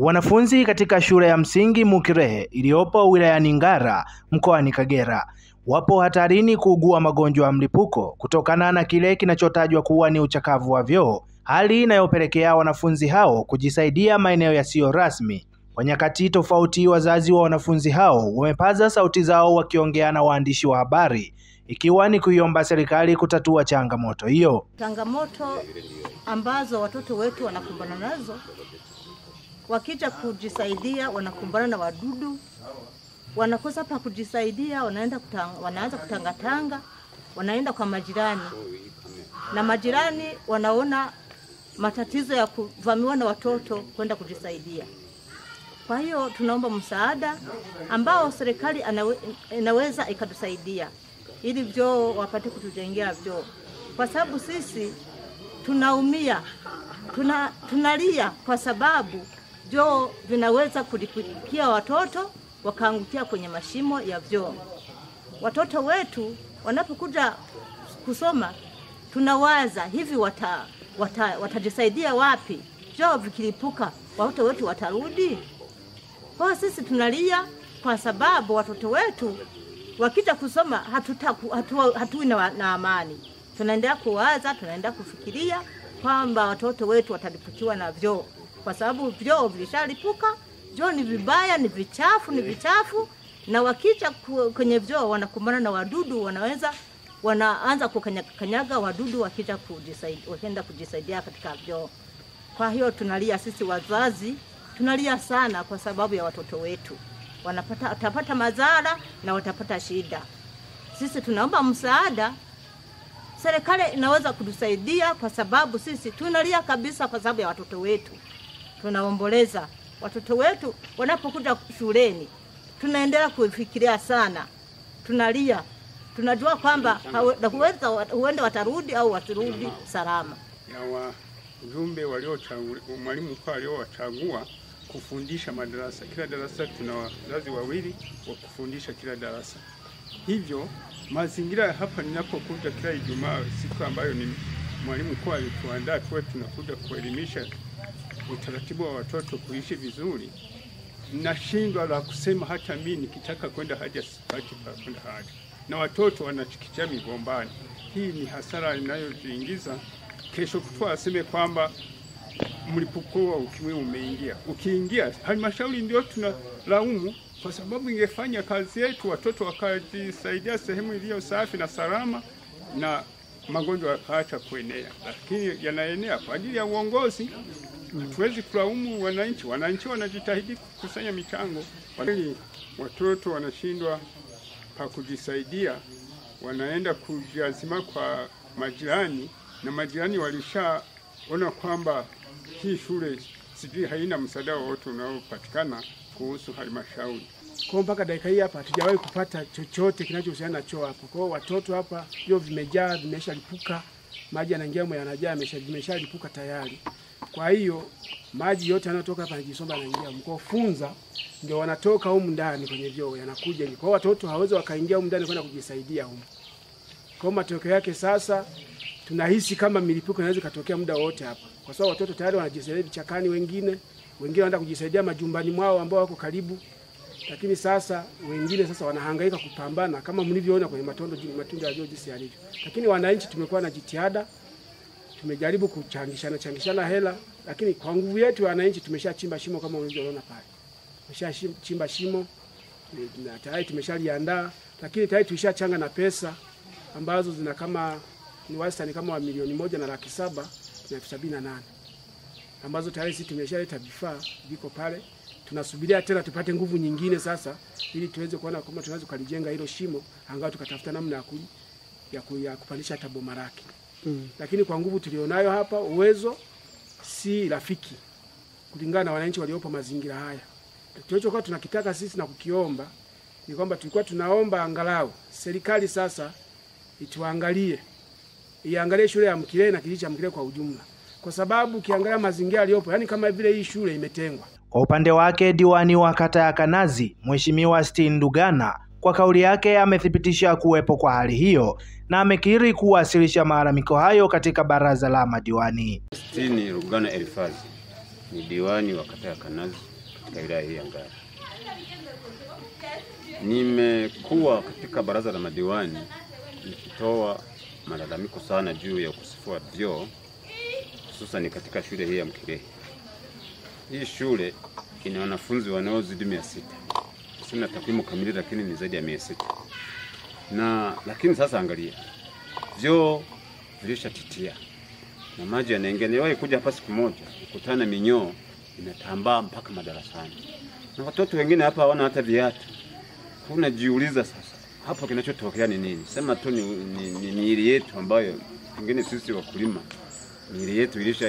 Wanafunzi katika shule ya msingi Mukirehe iliyopo wilayani Ngara mkoani Kagera wapo hatarini kuugua magonjwa ya mlipuko kutokana na kile kinachotajwa kuwa ni uchakavu wa vyoo, hali inayopelekea wanafunzi hao kujisaidia maeneo yasiyo rasmi. Kwa nyakati tofauti, wazazi wa wanafunzi hao wamepaza sauti zao wakiongea na waandishi wa habari, ikiwa ni kuiomba serikali kutatua changamoto hiyo. Changamoto ambazo watoto wetu wanakumbana nazo, wakija kujisaidia wanakumbana na wadudu, wanakosa pa kujisaidia, wanaanza kutangatanga, wanaenda kwa majirani, na majirani wanaona matatizo ya kuvamiwa na watoto kwenda kujisaidia. Kwa hiyo tunaomba msaada ambao serikali inaweza ikatusaidia ili vyoo wapate kutujengea vyoo, kwa sababu sisi tunaumia, tunalia kwa sababu vyoo vinaweza kulipikia watoto wakaangukia kwenye mashimo ya vyoo. Watoto wetu wanapokuja kusoma, tunawaza hivi watajisaidia wapi? Vyoo vikilipuka watoto wetu watarudi? Kwa sisi tunalia kwa sababu watoto wetu wakija kusoma hatui na amani. Tunaendelea kuwaza, tunaendelea kufikiria kwamba watoto wetu watalipukiwa na vyoo, kwa sababu vyoo vilishalipuka. Vyoo ni vibaya, ni vichafu, na wakija kwenye vyoo wanakumbana na wadudu, wanaanza kukanyaga wadudu wakienda kujisaidia katika vyoo. Kwa hiyo tunalia, sisi wazazi tunalia sana kwa sababu ya watoto wetu. Watapata madhara na watapata shida. Sisi tunaomba msaada, serikali inaweza kutusaidia kwa sababu sisi tunalia kabisa kwa sababu ya watoto wetu. Tunaomboleza watoto wetu wanapokuja shuleni, tunaendelea kufikiria sana, tunalia, tunajua kwamba huenda watarudi au wasirudi salama. Na wajumbe mwalimu mkuu aliowachagua kufundisha madarasa, kila darasa tuna wazazi wawili wa kufundisha kila darasa. Hivyo mazingira hapa ninapokuja kila Ijumaa, siku ambayo ni mwalimu mkuu alituandaa tuwe tunakuja kuelimisha utaratibu wa watoto kuishi vizuri, nashindwa la kusema. Hata mimi nikitaka kwenda haja sipati pa kwenda haja, na watoto wanachikicha migombani. Hii ni hasara inayojiingiza. Kesho kutwa aseme kwamba mlipuko wa ukimwi umeingia. Ukiingia, halmashauri ndio tunalaumu, kwa sababu ingefanya kazi yetu, watoto wakajisaidia sehemu iliyo safi na salama, na magonjwa yakaacha kuenea. Lakini yanaenea kwa ajili ya uongozi. Tuwezi kulaumu wananchi. Wananchi wanajitahidi kukusanya michango, lakini watoto wanashindwa pa kujisaidia, wanaenda kujiazima kwa majirani, na majirani walishaona kwamba hii shule sijui haina msaada wowote unaopatikana kuhusu halmashauri. Kwa mpaka dakika hii hapa hatujawahi kupata chochote kinachohusiana na choo hapo. Kwa watoto hapa ndio vimejaa, vimeshalipuka, maji yanaingia yanajaa, vimeshalipuka tayari. Kwa hiyo maji yote yanayotoka hapa yanajisomba yanaingia mkofunza, ndio wanatoka humu ndani kwenye vyoo yanakuja. Kwa watoto hawezi wakaingia humu ndani kwenda kujisaidia humu. Kwa matokeo yake sasa tunahisi kama milipuko inaweza kutokea muda wote hapa, kwa sababu watoto tayari wanajisaidia vichakani, wengine wanaenda kujisaidia majumbani mwao ambao wako karibu. Lakini sasa wengine sasa wanahangaika kupambana kama mlivyoona kwenye matunda ya vyoo jinsi yalivyo. Lakini wananchi tumekuwa na jitihada, tumejaribu kuchangishana hela, lakini kwa nguvu yetu wananchi tumeshachimba shimo kama unavyoona pale. Tumeshachimba shimo na tayari tumeshaliandaa, lakini tayari tulishachanga na pesa ambazo zina kama ni wastani kama wa milioni 1,778,000 ambazo tayari sisi tumeshaleta vifaa viko pale. Tunasubiria tena tupate nguvu nyingine sasa ili tuweze kuona kama tunaweza kulijenga hilo shimo, angalau tukatafuta namna ya kupandisha hata boma lake. Lakini kwa nguvu tulionayo hapa, uwezo si rafiki kulingana na wananchi waliopo mazingira haya. Tulichokuwa tunakitaka sisi na kukiomba ni kwamba tulikuwa tunaomba angalau serikali sasa iangalie shule ya Mukirehe na kijiji cha Mukirehe kwa ujumla, kwa sababu ukiangalia mazingira yaliyopo, yani kama vile hii shule imetengwa. Kwa upande wake, diwani wa kata ya Kanazi Mheshimiwa Stine Ndugana kwa kauli yake amethibitisha kuwepo kwa hali hiyo na amekiri kuwasilisha malalamiko hayo katika baraza la madiwani. Stine Ndugana Elifazi ni diwani wa kata ya Kanazi katika wilaya hii ya Ngara. Nimekuwa katika baraza la madiwani nikitoa malalamiko sana juu ya ukosefu wa vyoo, hususan katika shule hii ya Mkirehe. Hii shule ina wanafunzi wanaozidi 600. Sina takwimu kamili lakini ni zaidi ya 600. Lakini sasa angalia, vyoo vilishatitia na maji yanaingia. Niwahi kuja hapa siku moja kukutana minyoo inatambaa mpaka madarasani. Na watoto wengine hapa hawana hata viatu. Unajiuliza sasa, hapo kinachotokea ni nini? Sema tu ni miili yetu ambayo pengine sisi wakulima miili yetu ilisha